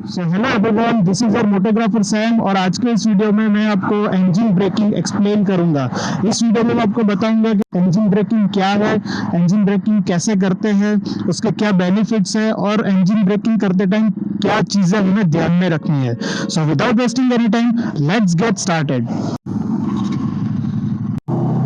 So hello everyone, this is your motographer Sam और आज के इस वीडियो में मैं आपको इंजन ब्रेकिंग एक्सप्लेन करूंगा। इस वीडियो में मैं आपको बताऊंगा कि इंजन ब्रेकिंग क्या है, इंजन ब्रेकिंग कैसे करते हैं, उसके क्या बेनिफिट्स है और इंजन ब्रेकिंग करते टाइम क्या चीजें हमें ध्यान में रखनी है। So without wasting any time, let's get started.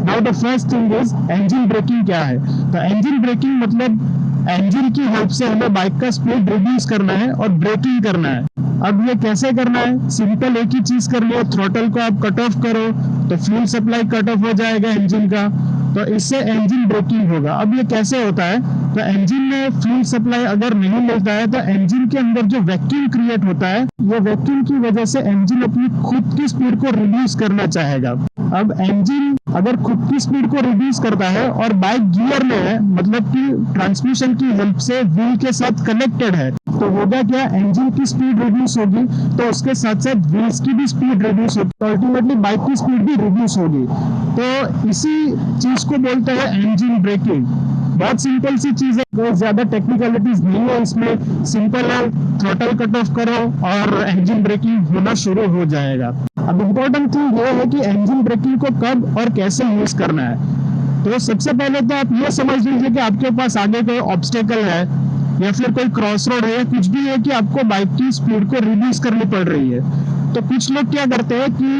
Now the first thing is engine braking क्या है। तो इंजन ब्रेकिंग मतलब इंजन की हेल्प से हमें बाइक का स्पीड रिड्यूस करना है और ब्रेकिंग करना है। अब ये कैसे करना है? सिंपल एक ही चीज कर लियो, थ्रोटल को आप कट ऑफ करो तो फ्यूल सप्लाई कट ऑफ हो जाएगा इंजन का, तो इससे इंजन ब्रेकिंग होगा। अब ये कैसे होता है? तो इंजन में फ्यूल सप्लाई अगर नहीं मिलता है तो इंजन के अंदर जो वैक्यूम क्रिएट होता है, ये वैक्यूम की वजह से इंजन अपनी खुद की स्पीड को रिड्यूस करना चाहेगा। अब इंजन अगर खुद की स्पीड को रिड्यूस करता है और बाइक गियर में है, मतलब कि ट्रांसमिशन की हेल्प से व्हील के साथ कनेक्टेड है, तो होगा क्या? इंजन की स्पीड रिड्यूस होगी तो उसके साथ साथ व्हील्स की भी स्पीड रिड्यूस होगी, तो अल्टीमेटली बाइक की स्पीड भी रिड्यूस होगी। तो इसी चीज को बोलते हैं इंजन ब्रेकिंग। बहुत सिंपल सी चीज है, कोई ज्यादा टेक्निकलिटीज नहीं है इसमें, सिंपल है, थ्रोटल कट ऑफ करो और इंजन ब्रेकिंग होना शुरू हो जाएगा। अब इम्पोर्टेंट थिंग ये है कि इंजन ब्रेकिंग को कब और कैसे यूज करना है। तो सबसे पहले तो आप ये समझ लीजिए कि आपके पास आगे कोई ऑब्स्टेकल है या फिर कोई क्रॉस रोड है, कुछ भी है कि आपको बाइक की स्पीड को रिड्यूस करनी पड़ रही है। तो कुछ लोग क्या करते हैं कि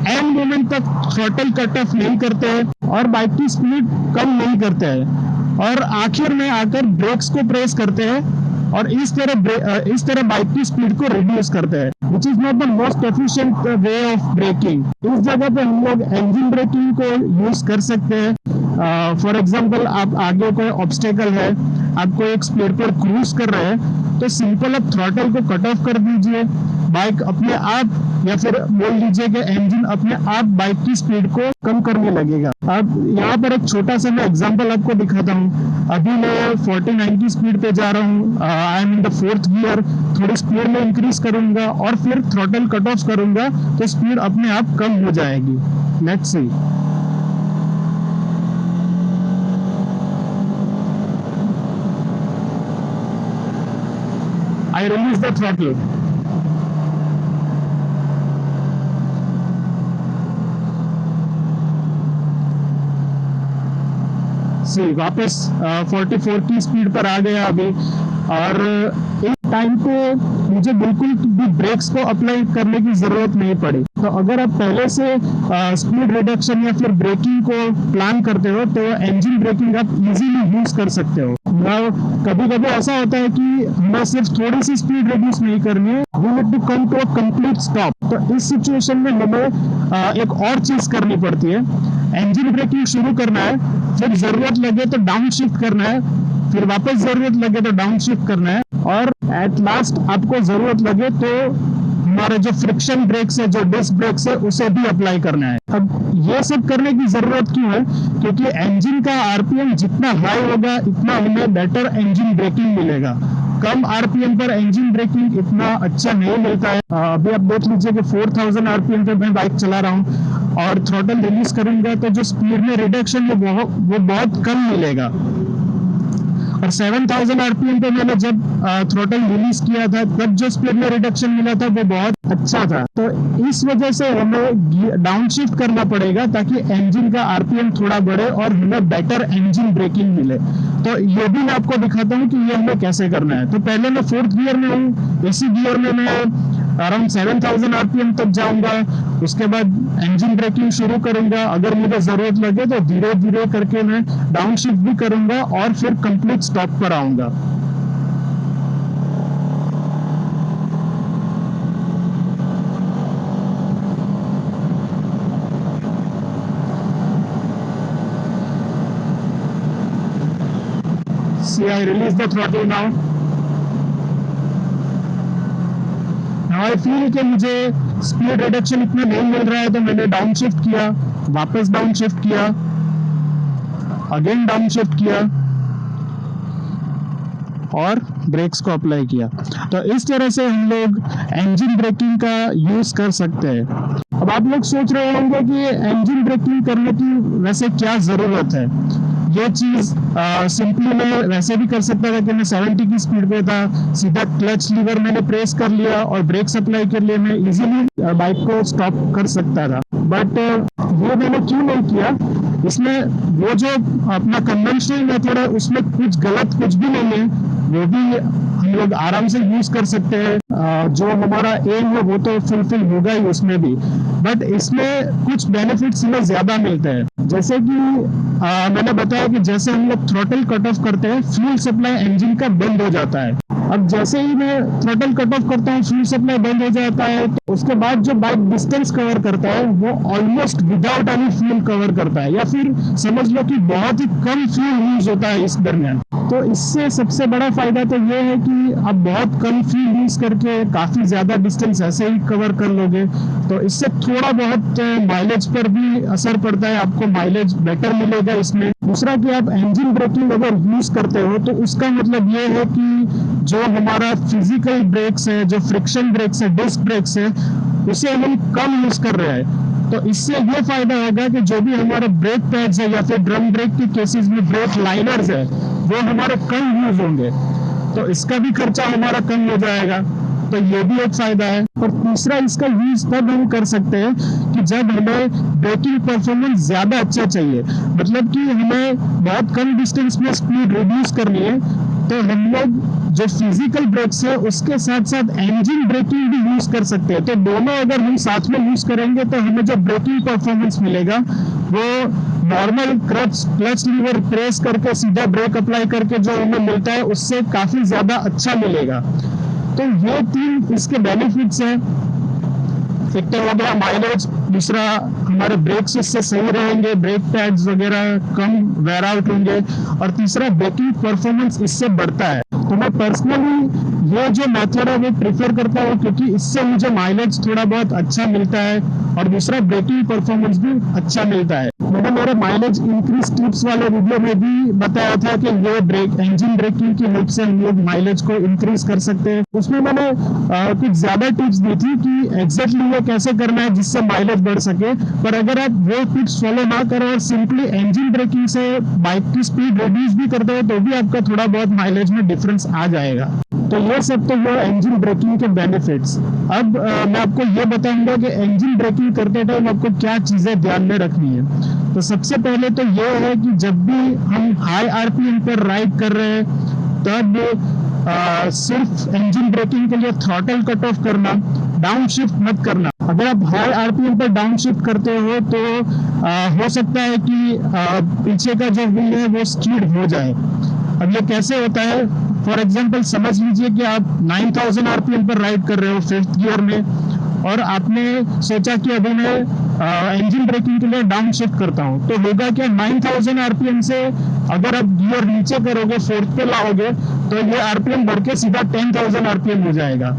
एंड मोमेंट तक थ्रोटल कट ऑफ नहीं करते हैं और बाइक की स्पीड कम नहीं करते हैं और आखिर में आकर ब्रेक्स को प्रेस करते हैं और इस तरह बाइक की स्पीड को रिड्यूस करते हैं, which is not the most efficient way of breaking. इस जगह पे हम लोग इंजन ब्रेकिंग को यूज कर सकते हैं। फॉर एग्जाम्पल, आप आगे कोई ऑब्स्टेकल है, आपको एक स्पीड पर क्रूज कर रहे हैं, तो सिंपल आप थ्रोटल को कट ऑफ कर दीजिए, बाइक अपने आप, या फिर बोल लीजिए कि इंजन अपने आप बाइक की स्पीड को कम करने लगेगा। अब यहाँ पर एक छोटा सा मैं एग्जांपल आपको दिखाता हूँ। अभी मैं 40-90 स्पीड पे जा रहा हूँ, I am in the 4th gear, थोड़ी स्पीड में इंक्रीज करूंगा और फिर थ्रोटल कट ऑफ करूंगा तो स्पीड अपने आप कम हो जाएगी। Let's see. I release the throttle. सी वापस 44 की स्पीड पर आ गया अभी, और एक टाइम पे मुझे बिल्कुल भी ब्रेक्स को अप्लाई करने की जरूरत नहीं पड़ी। तो अगर आप पहले से स्पीड रिडक्शन या फिर ब्रेकिंग को प्लान करते हो तो इंजन ब्रेकिंग आप इजीली यूज कर सकते हो। कभी कभी ऐसा होता है कि हमें सिर्फ थोड़ी सी स्पीड रिड्यूस नहीं करनी है, we need to come to a complete stop. तो इस सिचुएशन में हमें एक और चीज करनी पड़ती है। इंजन ब्रेकिंग शुरू करना है, फिर जरूरत लगे तो डाउन शिफ्ट करना है, फिर वापस जरूरत लगे तो डाउन शिफ्ट करना है, और एट लास्ट आपको जरूरत लगे तो हमारे जो फ्रिक्शन ब्रेक्स है, जो डिस्क ब्रेक्स है, उसे भी अप्लाई करना है। अब ये सब करने की जरूरत क्यों है? क्योंकि इंजन का आरपीएम जितना हाई होगा इतना हमें बेटर इंजन ब्रेकिंग मिलेगा। कम आरपीएम पर इंजन ब्रेकिंग इतना अच्छा नहीं मिलता है। अभी आप देख लीजिए कि 4000 आरपीएम पे मैं बाइक चला रहा हूँ और थ्रोटल रिलीज करूंगा तो जो स्पीड में रिडक्शन वो बहुत कम मिलेगा। और 7000 आरपीएम पे मैंने जब थ्रोटल रिलीज किया था तब जो स्पीड में रिडक्शन मिला था वो बहुत अच्छा था। तो इस वजह से हमें डाउन शिफ्ट करना पड़ेगा ताकि इंजन का आरपीएम थोड़ा बढ़े और हमें बेटर इंजन ब्रेकिंग मिले। तो ये भी मैं आपको दिखाता हूँ कि ये हमें कैसे करना है। तो पहले मैं 4th गियर में हूँ, इसी गियर में मैं अराउंड 7000 आरपीएम तक जाऊंगा, उसके बाद इंजन ब्रेकिंग शुरू करूंगा। अगर मुझे जरूरत लगे तो धीरे धीरे करके मैं डाउन शिफ्ट भी करूंगा और फिर कंप्लीट स्टॉप पर आऊंगा। See, I release the throttle now. Now I feel कि मुझे स्पीड रिडक्शन इतना नहीं मिल रहा है तो मैंने डाउन शिफ्ट किया, वापस डाउन शिफ्ट किया, अगेन डाउन शिफ्ट किया और ब्रेक्स को अप्लाई किया। तो इस तरह से हम लोग इंजन ब्रेकिंग का यूज कर सकते हैं। अब आप लोग सोच रहे होंगे कि इंजन ब्रेकिंग करने की वैसे क्या जरूरत है। ये चीज सिंपली मैं वैसे भी कर सकता था कि मैं 70 की स्पीड पे था, सीधा क्लच लीवर मैंने प्रेस कर लिया और ब्रेक अप्लाई कर लिया, मैं इजीली बाइक को स्टॉप कर सकता था। बट वो मैंने क्यों नहीं किया, इसमें वो जो अपना कन्वेंशनल मेथड है उसमें कुछ गलत कुछ भी नहीं है, वो भी हम लोग आराम से यूज कर सकते हैं। जो हमारा एम है वो तो फुलफिल होगा ही उसमें भी, बट इसमें कुछ बेनिफिट्स हमें ज्यादा मिलते हैं। जैसे कि मैंने बताया कि जैसे हम लोग थ्रॉटल कट ऑफ करते हैं, फ्यूल सप्लाई इंजन का बंद हो जाता है। अब जैसे ही मैं थ्रॉटल कट ऑफ करता हूँ, फ्यूल सप्लाई बंद हो जाता है, तो उसके बाद जो बाइक डिस्टेंस कवर करता है वो almost without any fuel cover करता है, या फिर समझ लो कि बहुत ही कम फ्यूल यूज होता है इस दरमियान। तो इससे सबसे बड़ा फायदा तो ये है कि आप बहुत कम फ्यूल यूज करके काफी ज्यादा डिस्टेंस ऐसे ही कवर कर लोगे। तो इससे थोड़ा बहुत माइलेज पर भी असर पड़ता है, आपको माइलेज बेटर मिलेगा इसमें। दूसरा कि आप इंजन ब्रेकिंग अगर यूज करते हो तो उसका मतलब ये है कि जो हमारा फिजिकल ब्रेक्स है, जो फ्रिक्शन ब्रेक्स है, डिस्क ब्रेक्स है, उसे हम कम यूज कर रहे हैं। तो इससे ये फायदा होगा कि जो भी हमारे ब्रेक पैड्स है या फिर ड्रम ब्रेक के केसेस में ब्रेक लाइनर्स है वो हमारे कम यूज होंगे, तो इसका भी खर्चा हमारा कम हो जाएगा। तो ये भी एक फायदा है। और तीसरा, इसका यूज तब हम कर सकते हैं कि जब हमें ब्रेकिंग परफॉर्मेंस ज्यादा अच्छा चाहिए, मतलब कि हमें बहुत कम डिस्टेंस में स्पीड रिड्यूस करनी है, तो हम लोग जो फिजिकल ब्रेक्स है उसके साथ साथ इंजन ब्रेकिंग भी यूज कर सकते हैं। तो दोनों अगर हम साथ में यूज करेंगे तो हमें जो ब्रेकिंग परफॉर्मेंस मिलेगा वो नॉर्मल क्लच लीवर प्रेस करके सीधा ब्रेक अप्लाई करके जो हमें मिलता है उससे काफी ज्यादा अच्छा मिलेगा। तो ये तीन इसके बेनिफिट्स हैं। एक तो हो गया माइलेज, दूसरा हमारे ब्रेक्स इससे सही रहेंगे, ब्रेक पैड्स वगैरह कम वेयर आउट होंगे, और तीसरा ब्रेकिंग परफॉर्मेंस इससे बढ़ता है। तो मैं पर्सनली ये जो मेथड है वो प्रेफर करता हूँ क्योंकि इससे मुझे माइलेज थोड़ा बहुत अच्छा मिलता है और दूसरा ब्रेकिंग परफॉर्मेंस भी अच्छा मिलता है। मैंने मेरे माइलेज इंक्रीज टिप्स वाले वीडियो में भी बताया था कि ये इंजन ब्रेकिंग की हेल्प से हम लोग माइलेज को इंक्रीज कर सकते हैं। उसमें मैंने कुछ ज्यादा टिप्स दी थी कि एग्जैक्टली वो कैसे करना है जिससे माइलेज बढ़ सके। पर अगर आप वो टिप्स फॉलो ना करो और सिंपली इंजन ब्रेकिंग से बाइक की स्पीड रिड्यूस भी करते हो तो भी आपका थोड़ा बहुत माइलेज में डिफरेंस आ जाएगा। तो ये सब तो वो इंजन ब्रेकिंग के बेनिफिट्स। अब मैं आपको ये बताऊंगा कि इंजन ब्रेकिंग करते टाइम आपको क्या चीजें ध्यान में रखनी है। तो सबसे पहले तो ये है कि जब भी हम हाई आरपीएम पर राइड कर रहे हैं तब सिर्फ इंजन ब्रेकिंग के लिए थ्रॉटल कट ऑफ करना, डाउन शिफ्ट मत करना। अगर आप हाई आरपीएम पर डाउन शिफ्ट करते हो तो हो सकता है कि पीछे का जो व्हील है वो स्किड हो जाए। अब ये कैसे होता है, फॉर एग्जाम्पल समझ लीजिए कि आप 9000 आरपीएम पर राइड कर रहे हो 5th गियर में और आपने सोचा कि अभी मैं इंजन ब्रेकिंग के लिए डाउन शिफ्ट करता हूं, तो होगा क्या 9000 आरपीएम से अगर आप गियर नीचे करोगे 4th पे लाओगे तो ये आरपीएम बढ़ के सीधा 10,000 आरपीएम हो जाएगा।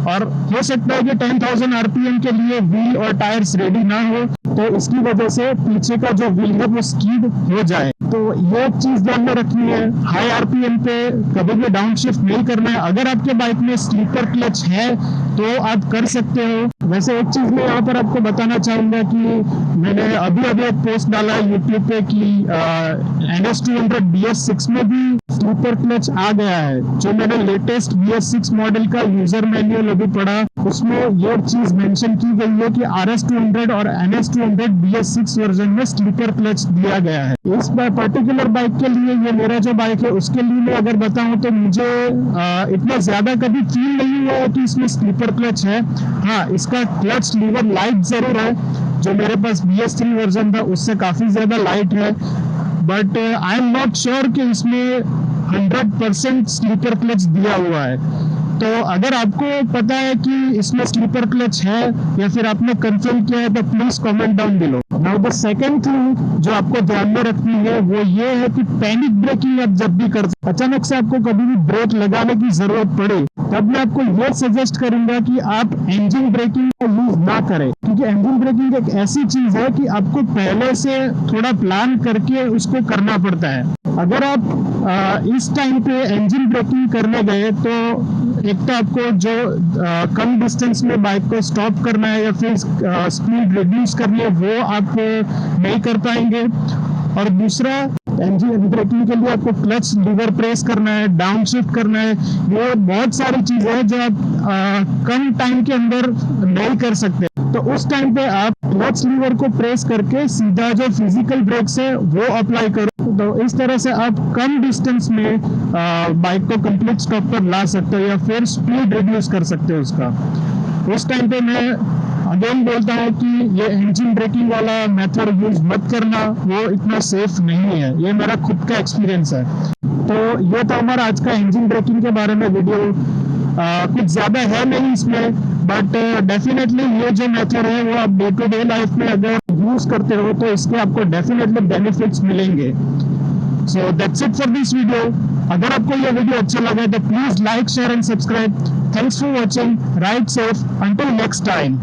और हो सकता है कि 10,000 आरपीएम के लिए व्हील और टायर्स रेडी ना हो तो इसकी वजह से पीछे का जो व्हील है वो स्कीड हो जाए। तो ये चीज ध्यान में रखनी है, हाई आरपीएम पे कभी भी डाउन शिफ्ट नहीं करना है। अगर आपके बाइक में स्लीपर क्लच है तो आप कर सकते हो। वैसे एक चीज मैं यहाँ पर आपको बताना चाहूंगा कि मैंने अभी एक पोस्ट डाला यूट्यूब पे कि NS200 BS6 में भी स्लीपर क्लच आ गया है। जो मैंने लेटेस्ट BS6 मॉडल का यूजर मैन्युअल अभी पढ़ा उसमें ये चीज मेंशन की गई है कि RS200 और NS200 BS6 वर्जन में स्लीपर क्लच दिया गया है। इस पर्टिकुलर बाइक के लिए, ये मेरा जो बाइक है उसके लिए मैं अगर बताऊं तो मुझे इतना ज्यादा कभी फील नहीं हुआ है कि इसमें स्लीपर क्लच है। हाँ, इसका क्लच लीवर लाइट जरूर है, जो मेरे पास BS3 वर्जन था उससे काफी ज्यादा लाइट है, but I am not sure कि इसमें 100% स्लीपर क्लच दिया हुआ है। तो अगर आपको पता है कि इसमें स्लीपर क्लच है या फिर आपने कंफर्म किया है तो please comment down below. Now the second thing जो आपको ध्यान में रखनी है वो ये है कि पैनिक ब्रेकिंग आप जब भी कर, अचानक से आपको कभी भी ब्रेक लगाने की जरूरत पड़े तब मैं आपको ये सजेस्ट करूंगा कि आप इंजन ब्रेकिंग का यूज ना करें, क्योंकि इंजन ब्रेकिंग एक ऐसी चीज है कि आपको पहले से थोड़ा प्लान करके उसको करना पड़ता है। अगर आप इस टाइम पे इंजन ब्रेकिंग करने गए तो एक तो आपको जो कम डिस्टेंस में बाइक को स्टॉप करना है या फिर स्पीड रिड्यूस करनी है वो आप नहीं कर पाएंगे, और दूसरा इंजन ब्रेकिंग के लिए आपको क्लच लीवर प्रेस करना है, डाउन शिफ्ट करना है, ये बहुत सारी चीजें हैं जो आप कम टाइम के अंदर नहीं कर सकते। तो उस टाइम पे आप क्लच लीवर को प्रेस करके सीधा जो फिजिकल ब्रेक्स है वो अप्लाई करो। तो इस तरह से आप कम डिस्टेंस में बाइक को कंप्लीट स्टॉप पर ला सकते हो या फिर स्पीड रिड्यूस कर सकते हो उसका। उस टाइम पे मैं अगेन बोलता हूँ कि ये इंजन ब्रेकिंग वाला मेथड यूज मत करना, वो इतना सेफ नहीं है। ये मेरा खुद का एक्सपीरियंस है। तो ये था हमारा आज का इंजन ब्रेकिंग के बारे में वीडियो। कुछ ज्यादा है नहीं इसमें, बट डेफिनेटली ये जो मेथड है वो आप डे टू डे लाइफ में अगर यूज करते हो तो इसके आपको डेफिनेटली बेनिफिट्स मिलेंगे। So that's it for this video. अगर आपको ये वीडियो अच्छा लगा तो please like, share and subscribe. Thanks for watching. Ride safe until next time.